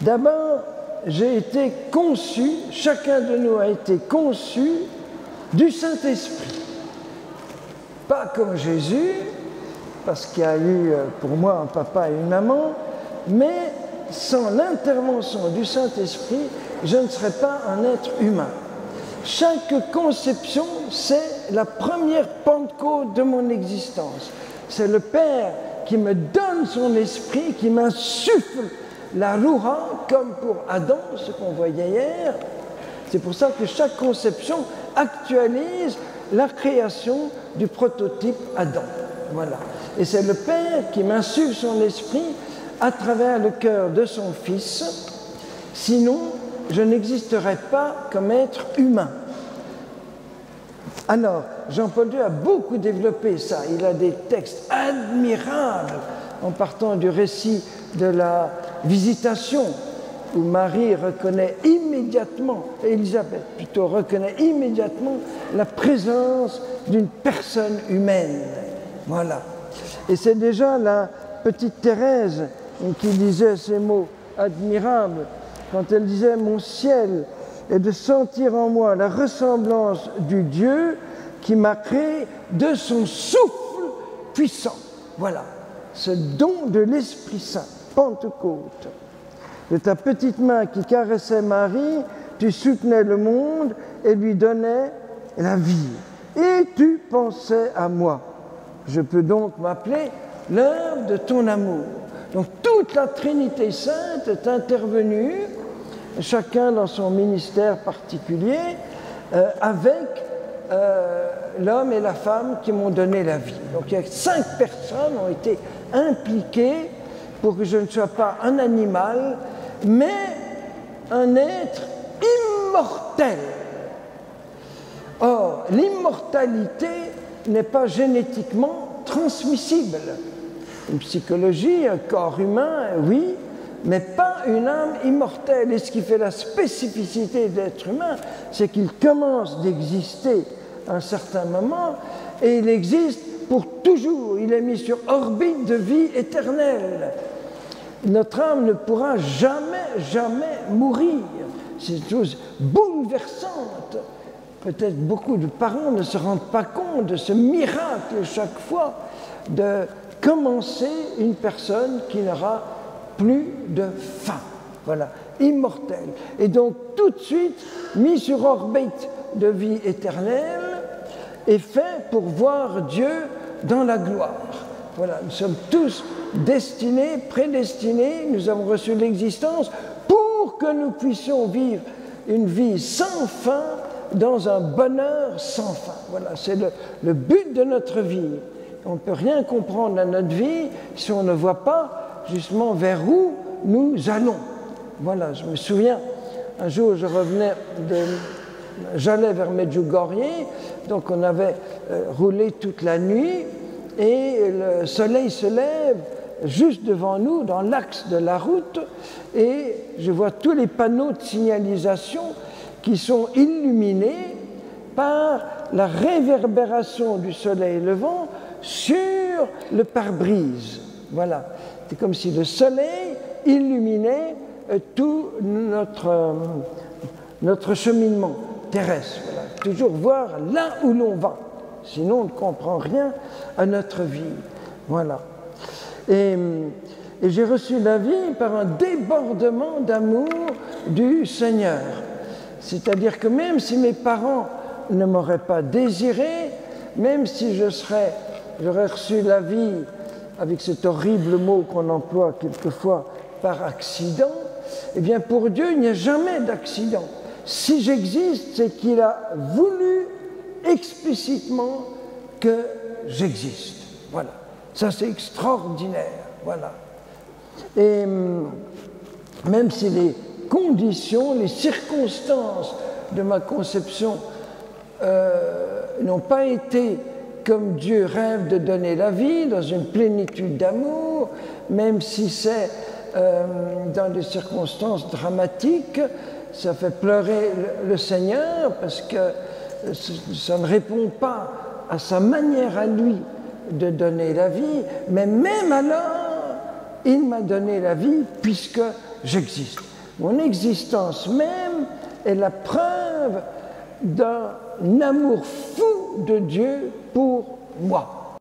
D'abord, j'ai été conçu, chacun de nous a été conçu du Saint-Esprit. Pas comme Jésus, parce qu'il y a eu pour moi un papa et une maman, mais sans l'intervention du Saint-Esprit, je ne serais pas un être humain. Chaque conception, c'est la première Pentecôte de mon existence. C'est le Père qui me donne son esprit, qui m'insuffle la Ruha, comme pour Adam, ce qu'on voyait hier. C'est pour ça que chaque conception actualise la création du prototype Adam. Voilà. Et c'est le Père qui m'insuffle son esprit à travers le cœur de son Fils. Sinon, je n'existerais pas comme être humain. Alors, Jean-Paul II a beaucoup développé ça. Il a des textes admirables en partant du récit de la visitation, où Marie reconnaît immédiatement, Élisabeth plutôt reconnaît immédiatement la présence d'une personne humaine. Voilà. Et c'est déjà la petite Thérèse qui disait ces mots admirables quand elle disait « Mon ciel est de sentir en moi la ressemblance du Dieu qui m'a créé de son souffle puissant. » Voilà, ce don de l'Esprit Saint, Pentecôte. De ta petite main qui caressait Marie, tu soutenais le monde et lui donnais la vie. Et tu pensais à moi. Je peux donc m'appeler l'œuvre de ton amour. Donc toute la Trinité Sainte est intervenue, chacun dans son ministère particulier, avec l'homme et la femme qui m'ont donné la vie. Donc il y a 5 personnes qui ont été impliquées pour que je ne sois pas un animal, mais un être immortel. Or, l'immortalité n'est pas génétiquement transmissible. Une psychologie, un corps humain, oui, mais pas une âme immortelle. Et ce qui fait la spécificité de l'être humain, c'est qu'il commence d'exister à un certain moment et il existe pour toujours. Il est mis sur orbite de vie éternelle. Notre âme ne pourra jamais mourir. C'est une chose bouleversante. Peut-être beaucoup de parents ne se rendent pas compte de ce miracle chaque fois de commencer une personne qui n'aura plus de fin. Voilà, immortel. Et donc tout de suite mis sur orbite de vie éternelle et fait pour voir Dieu dans la gloire. Voilà, nous sommes tous destinés, prédestinés, nous avons reçu l'existence pour que nous puissions vivre une vie sans fin dans un bonheur sans fin. Voilà, c'est le but de notre vie. On ne peut rien comprendre à notre vie si on ne voit pas justement vers où nous allons. Voilà, je me souviens, un jour j'allais vers Medjugorje, donc on avait roulé toute la nuit et le soleil se lève juste devant nous, dans l'axe de la route, et je vois tous les panneaux de signalisation qui sont illuminés par la réverbération du soleil levant sur le pare-brise. Voilà, c'est comme si le soleil illuminait tout notre cheminement terrestre. Voilà. Toujours voir là où l'on va, sinon on ne comprend rien à notre vie. Voilà. Et j'ai reçu la vie par un débordement d'amour du Seigneur. C'est-à-dire que même si mes parents ne m'auraient pas désiré, même si j'aurais reçu la vie avec cet horrible mot qu'on emploie quelquefois par accident, eh bien pour Dieu, il n'y a jamais d'accident. Si j'existe, c'est qu'il a voulu explicitement que j'existe. Voilà. Ça, c'est extraordinaire. Voilà. Et même si les conditions, les circonstances de ma conception n'ont pas été comme Dieu rêve de donner la vie, dans une plénitude d'amour, même si c'est dans des circonstances dramatiques, ça fait pleurer le Seigneur parce que ça ne répond pas à sa manière à lui de donner la vie, mais même alors, il m'a donné la vie puisque j'existe. Mon existence même est la preuve d'un amour fou de Dieu pour moi.